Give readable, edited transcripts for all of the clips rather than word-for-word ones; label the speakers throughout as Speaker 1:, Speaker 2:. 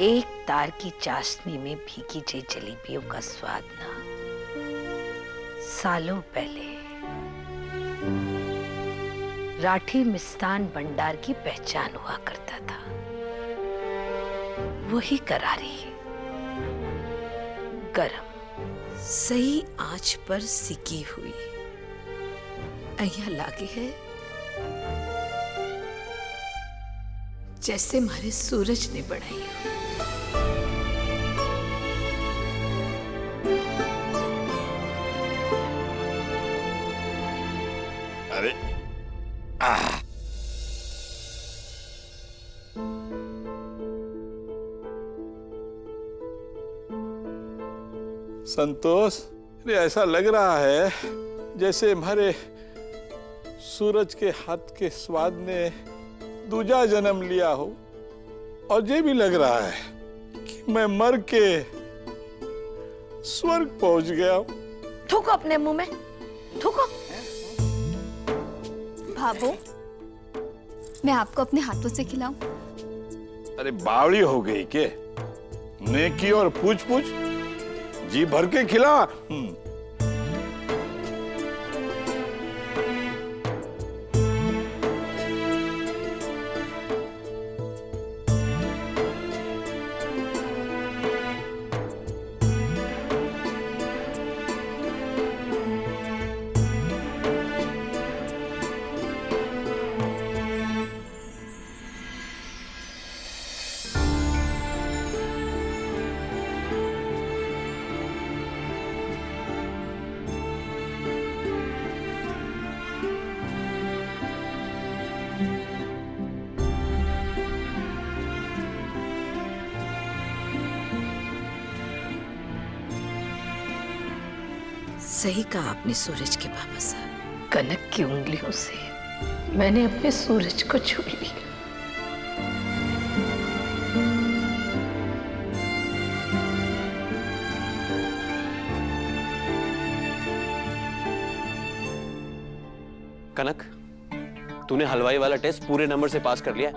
Speaker 1: एक तार की चाशनी में भीगी जलेबियों का स्वाद ना सालों पहले राठी मिष्ठान भंडार की पहचान हुआ करता था। वही करारी, गरम,
Speaker 2: सही आंच पर सिकी हुई अहिया लागे है जैसे मारे सूरज ने बनाई हो।
Speaker 3: अरे संतोष, अरे ऐसा लग रहा है जैसे हमारे सूरज के हाथ के स्वाद ने दूजा जन्म लिया हो। और ये भी लग रहा है कि मैं मर के स्वर्ग पहुंच गया हूं।
Speaker 1: थूको अपने मुंह में, थूको।
Speaker 4: भाभो, मैं आपको अपने हाथों से खिलाऊं?
Speaker 3: अरे बावड़ी हो गई के? नेकी और पूछ पूछ जी भर के खिला।
Speaker 2: सही कहा आपने सूरज के बाबा साहब।
Speaker 1: कनक की उंगलियों से मैंने अपने सूरज को छू लिया।
Speaker 5: कनक, तूने हलवाई वाला टेस्ट पूरे नंबर से पास कर लिया है।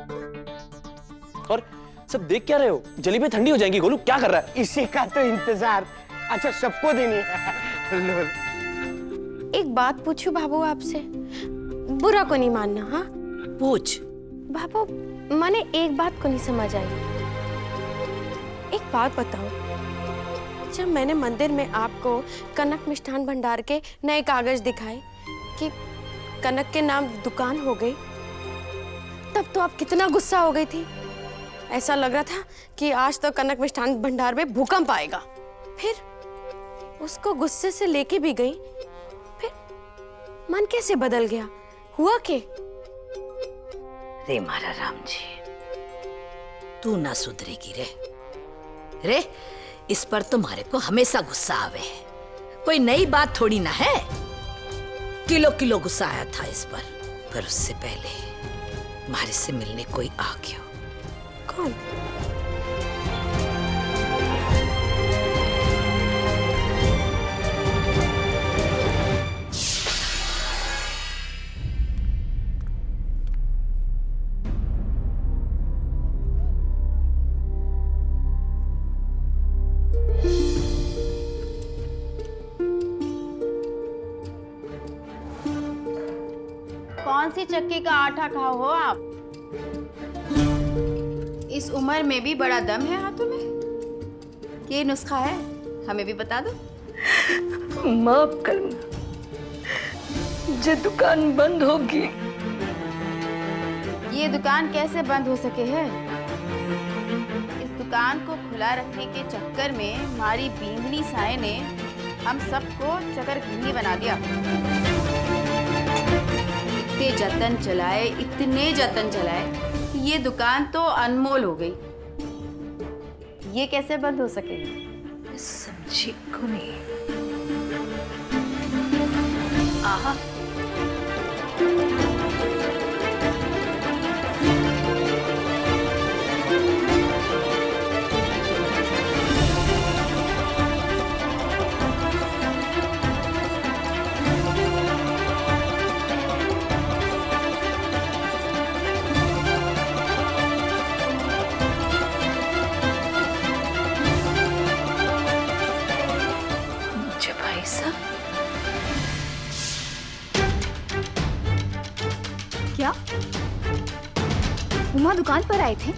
Speaker 5: और सब देख क्या रहे हो? जलेबी ठंडी हो जाएंगी। गोलू क्या कर रहा है?
Speaker 6: इसी का तो इंतजार। अच्छा, सबको देनी है।
Speaker 4: एक बात पूछूं भाभो आपसे? बुरा को नहीं मानना, हाँ?
Speaker 2: पूछ।
Speaker 4: भाभो, मैंने एक बात को नहीं समझ आई। एक बात बताओ, जब मैंने मंदिर में आपको कनक मिष्ठान भंडार के नए कागज दिखाए कि कनक के नाम दुकान हो गई, तब तो आप कितना गुस्सा हो गई थी। ऐसा लग रहा था कि आज तो कनक मिष्ठान भंडार में भूकंप आएगा। फिर उसको गुस्से से लेके भी गई, फिर मन कैसे बदल गया? हुआ क्या?
Speaker 1: रे मारा राम जी,
Speaker 2: तू ना सुधरेगी रे। रे, इस पर तुम्हारे को हमेशा गुस्सा आवे है। कोई नई बात थोड़ी ना है। किलो किलो गुस्सा आया था इस पर उससे पहले हमारे से मिलने कोई आ गया।
Speaker 4: कौन?
Speaker 7: कौन सी चक्की का आटा खाओ हो आप? इस उम्र में भी बड़ा दम है हाथों में। ये नुस्खा है, हमें भी बता दो।
Speaker 1: माफ करना, ये दुकान बंद होगी।
Speaker 7: ये दुकान कैसे बंद हो सके है? इस दुकान को खुला रखने के चक्कर में हमारी बींगनी साए ने हम सबको चकरघिन्नी बना दिया। इतने जतन चलाए कि ये दुकान तो अनमोल हो गई। ये कैसे बंद हो सकेगी?
Speaker 1: समझी को नहीं।
Speaker 2: आहा,
Speaker 8: उमा दुकान पर आए थे?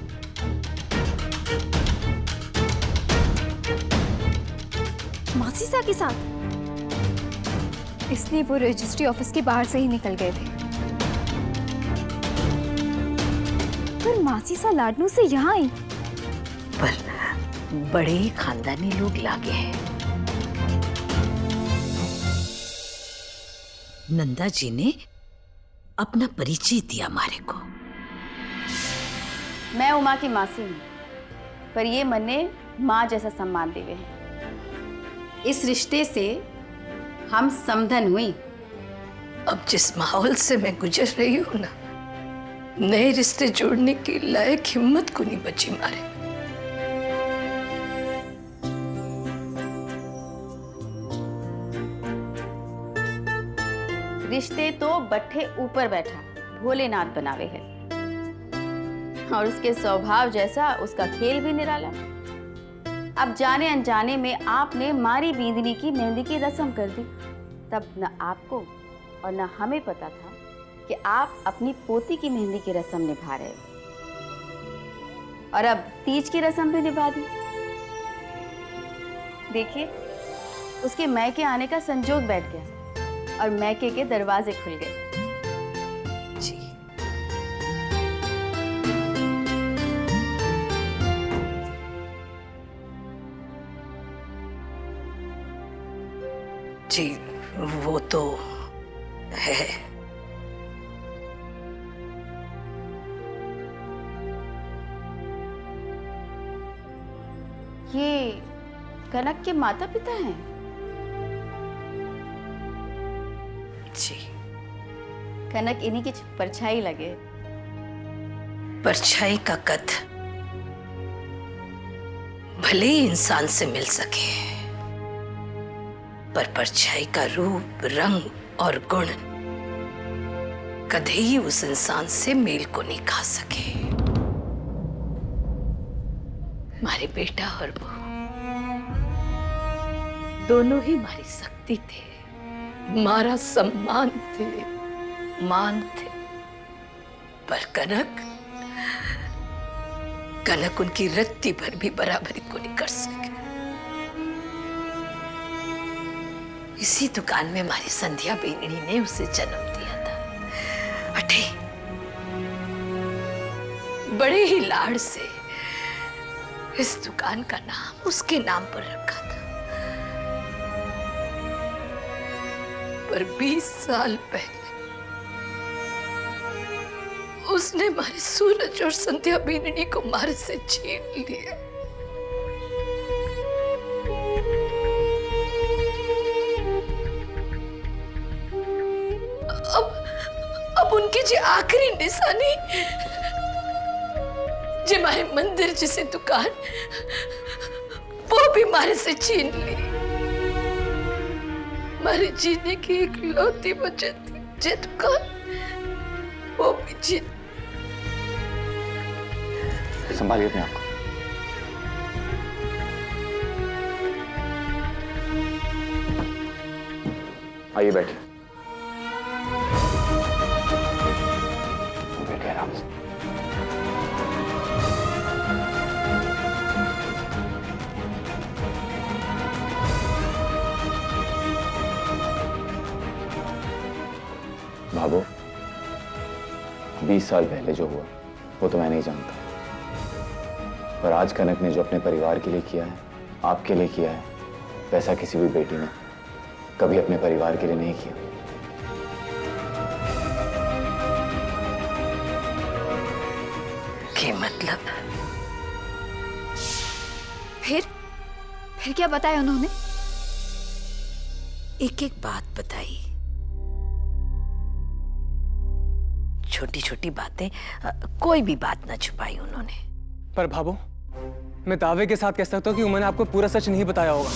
Speaker 8: मासीसा के साथ? इसलिए वो रजिस्ट्री ऑफिस के बाहर से ही निकल गए थे। पर मासीसा लाडनू से यहाँ आई।
Speaker 2: पर बड़े ही खानदानी लोग लागे हैं। नंदा जी ने अपना परिचय दिया मारे को।
Speaker 7: मैं उमा की मासी हूँ, पर ये मन्ने माँ जैसा सम्मान देवे हैं। इस रिश्ते से हम समधन हुई।
Speaker 1: अब जिस माहौल से मैं गुजर रही हूँ ना, नए रिश्ते जोड़ने की लायक हिम्मत को नहीं बची मारे।
Speaker 7: रिश्ते तो बट्ठे ऊपर बैठा भोलेनाथ बनावे है, और उसके स्वभाव जैसा उसका खेल भी निराला। अब जाने अनजाने में आपने मारी बींदनी की मेहंदी की रस्म कर दी। तब न आपको और न हमें पता था कि आप अपनी पोती की मेहंदी की रस्म निभा रहे हो, और अब तीज की रस्म भी निभा दी। देखिए, उसके मैके आने का संजोग बैठ गया और मैके के दरवाजे खुल गए।
Speaker 2: जी
Speaker 1: जी, वो तो है।
Speaker 7: ये कनक के माता पिता हैं?
Speaker 1: जी,
Speaker 7: कनक इन्हीं की परछाई लगे।
Speaker 1: परछाई का कद भले ही इंसान से मिल सके, पर परछाई का रूप, रंग और गुण कभी ही उस इंसान से मेल को नहीं खा सके। हमारे बेटा और बहू दोनों ही हमारी शक्ति थे, हमारा सम्मान थे, मान थे। पर कनक उनकी रत्ती भर भी बराबरी को नहीं कर सके। इसी दुकान में हमारी संध्या बेगड़ी ने उसे जन्म दिया था। अठे बड़े ही लाड़ से इस दुकान का नाम उसके नाम पर रखा था। पर 20 साल पहले उसने हमारे सूरज और संध्या बेगड़ी को मारे से छीन लिया। अब उनकी जो आखिरी निशानी, जो हमारे मंदिर जैसे दुकान, वो भी हमारे से छीन ली। हमारे जीने की एक लौती बचत थी, जो दुकान, वो भी छीन।
Speaker 5: संभालिए अपने आप को। आइए बैठिए। बैठिए आराम से।
Speaker 9: भाबो, 20 साल पहले जो हुआ वो तो मैं नहीं जानता, पर आज कनक ने जो अपने परिवार के लिए किया है, आपके लिए किया है, वैसा किसी भी बेटी ने कभी अपने परिवार के लिए नहीं किया।
Speaker 1: क्या मतलब?
Speaker 8: फिर क्या बताया उन्होंने?
Speaker 2: एक एक बात बताई, छोटी छोटी बातें, कोई भी बात ना छुपाई उन्होंने।
Speaker 6: पर भाबो, मैं दावे के साथ कह सकता हूँ कि उमा ने आपको पूरा सच नहीं बताया होगा।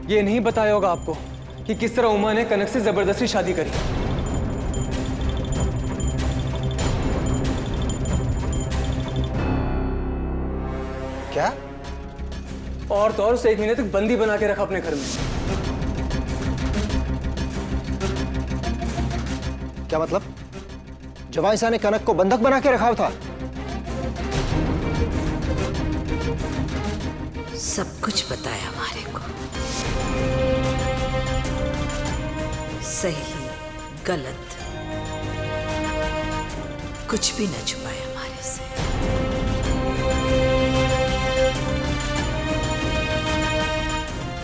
Speaker 6: ये नहीं बताया होगा आपको कि किस तरह उमा ने कनक से जबरदस्ती शादी करी।
Speaker 10: क्या?
Speaker 6: और तो और उसे 1 महीने तक बंदी बना के रखा अपने घर में।
Speaker 10: क्या मतलब? जमाईसा ने कनक को बंधक बना के रखा था।
Speaker 2: सब कुछ बताया हमारे को, सही गलत कुछ भी न छुपाया हमारे से।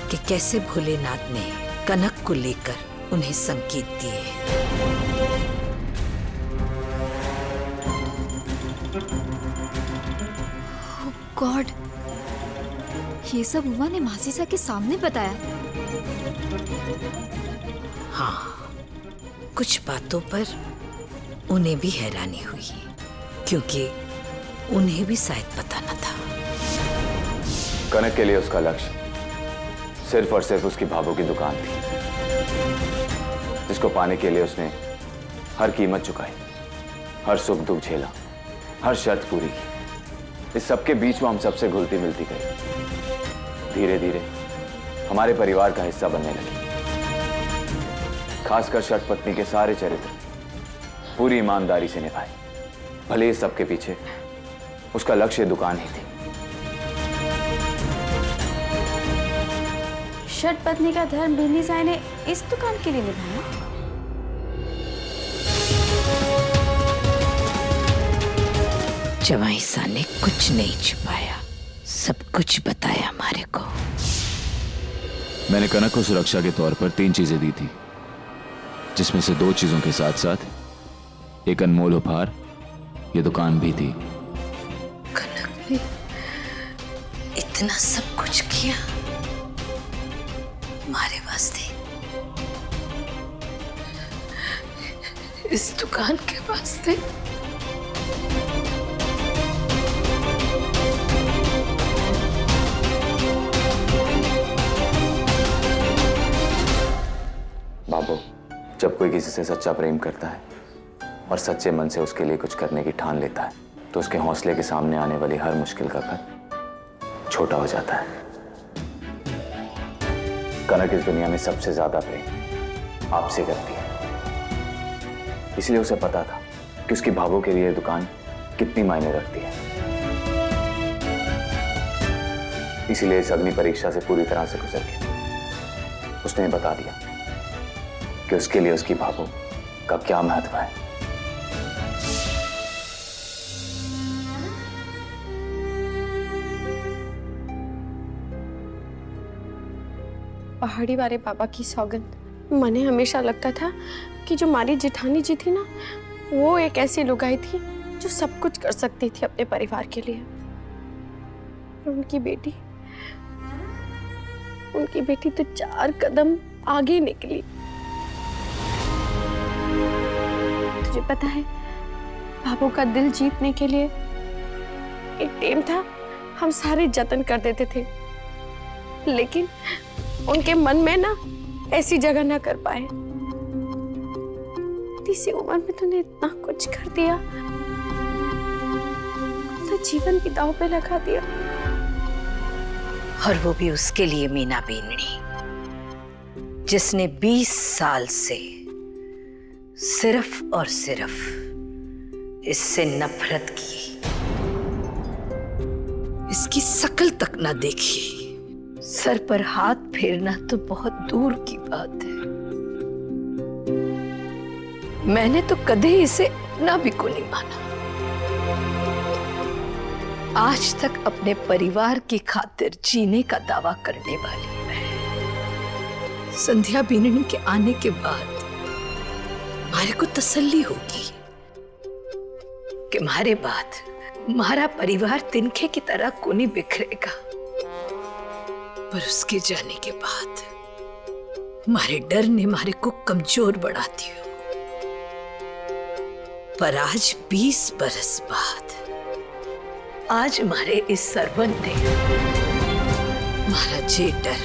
Speaker 2: कि कैसे भोलेनाथ ने कनक को लेकर उन्हें संकेत दिए।
Speaker 8: गॉड, ये सब उमा ने मासीसा के सामने बताया।
Speaker 2: हाँ, कुछ बातों पर उन्हें भी हैरानी हुई, क्योंकि उन्हें भी शायद पता न था।
Speaker 9: कनक के लिए उसका लक्ष्य सिर्फ और सिर्फ उसकी भाभू की दुकान थी, जिसको पाने के लिए उसने हर कीमत चुकाई, हर सुख दुख झेला, हर शर्त पूरी की। इस सबके बीच में हम सबसे घुलती मिलती गई, धीरे धीरे हमारे परिवार का हिस्सा बनने लगी। खासकर शठ पत्नी के सारे चरित्र पूरी ईमानदारी से निभाए, भले इस सबके पीछे उसका लक्ष्य दुकान ही थी।
Speaker 7: शठ पत्नी का धर्म बिन्नी साई ने इस दुकान के लिए निभाया।
Speaker 2: जमाईसा ने कुछ नहीं छुपाया, सब कुछ बताया हमारे को।
Speaker 9: मैंने कनक को सुरक्षा के तौर पर 3 चीजें दी थी, जिसमें से 2 चीजों के साथ साथ एक अनमोल उपहार, ये दुकान भी थी।
Speaker 2: कनक ने इतना सब कुछ किया हमारे वास्ते,
Speaker 1: इस दुकान के वास्ते।
Speaker 9: बाबू, जब कोई किसी से सच्चा प्रेम करता है और सच्चे मन से उसके लिए कुछ करने की ठान लेता है, तो उसके हौसले के सामने आने वाली हर मुश्किल का कद छोटा हो जाता है। कनक इस दुनिया में सबसे ज्यादा प्रेम आपसे करती है, इसलिए उसे पता था कि उसकी भाभू के लिए दुकान कितनी मायने रखती है। इसीलिए इस अग्नि परीक्षा से पूरी तरह से गुजर के उसने बता दिया कि उसके लिए उसकी भाभू का क्या महत्व है।
Speaker 4: पहाड़ी वाले बाबा की सौगंध, मने हमेशा लगता था कि जो हमारी जेठानी जी थी ना, वो एक ऐसी लुगाई थी जो सब कुछ कर सकती थी अपने परिवार के लिए। और उनकी बेटी तो 4 कदम आगे निकली। तुझे पता है, बाबू का दिल जीतने के लिए एक टाइम था हम सारे जतन कर देते थे, लेकिन उनके मन में ना ऐसी जगह ना कर पाए। इसी उम्र में तूने इतना कुछ कर दिया, अपना जीवन भी दांव पे लगा दिया।
Speaker 2: और वो भी उसके लिए मीना बीननी, जिसने 20 साल से सिर्फ और सिर्फ इससे नफरत की, इसकी शकल तक ना देखी।
Speaker 1: सर पर हाथ फेरना तो बहुत दूर की बात है। मैंने तो कभी इसे अपना भी को नहीं माना। आज तक अपने परिवार की खातिर जीने का दावा करने वाली मैं।
Speaker 2: संध्या बीननी के आने के बाद हमारे को तसल्ली होगी कि हमारे बाद हमारा परिवार तिनके की तरह को नहीं बिखरेगा। पर उसके जाने के बाद हमारे डर ने हमारे को कमजोर बढ़ा दिया। पर आज 20 बरस बाद, आज हमारे इस सरवन ने हमारा जे डर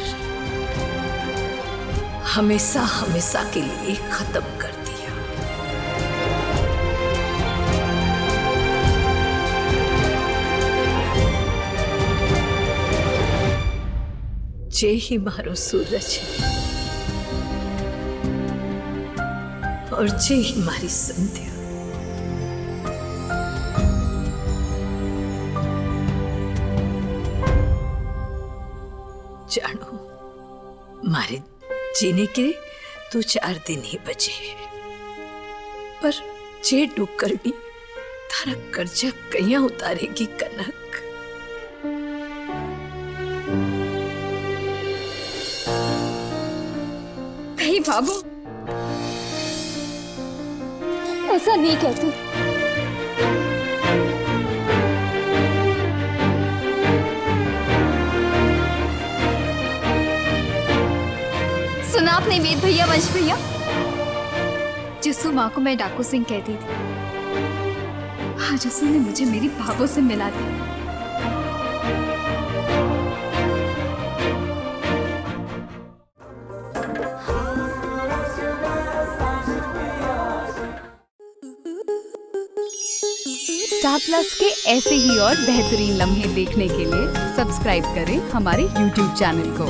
Speaker 2: हमेशा हमेशा के लिए खत्म कर दिया। जे ही मारो सूरज है और जे ही मारी संध्या। मारे जीने के 2-4 दिन ही बचे हैं। पर जे डुक्करनी तारा कर्जा कहिया उतारेगी कनक।
Speaker 8: नहीं बाबू, ऐसा नहीं कहती। सुना आपने वेद भैया, वंश भैया? जसू माँ को मैं डाकू सिंह कहती थी, हाँ जसू ने मुझे मेरी भाभो से मिला दिया।
Speaker 11: स्टार प्लस के ऐसे ही और बेहतरीन लम्हे देखने के लिए सब्सक्राइब करें हमारे YouTube चैनल को।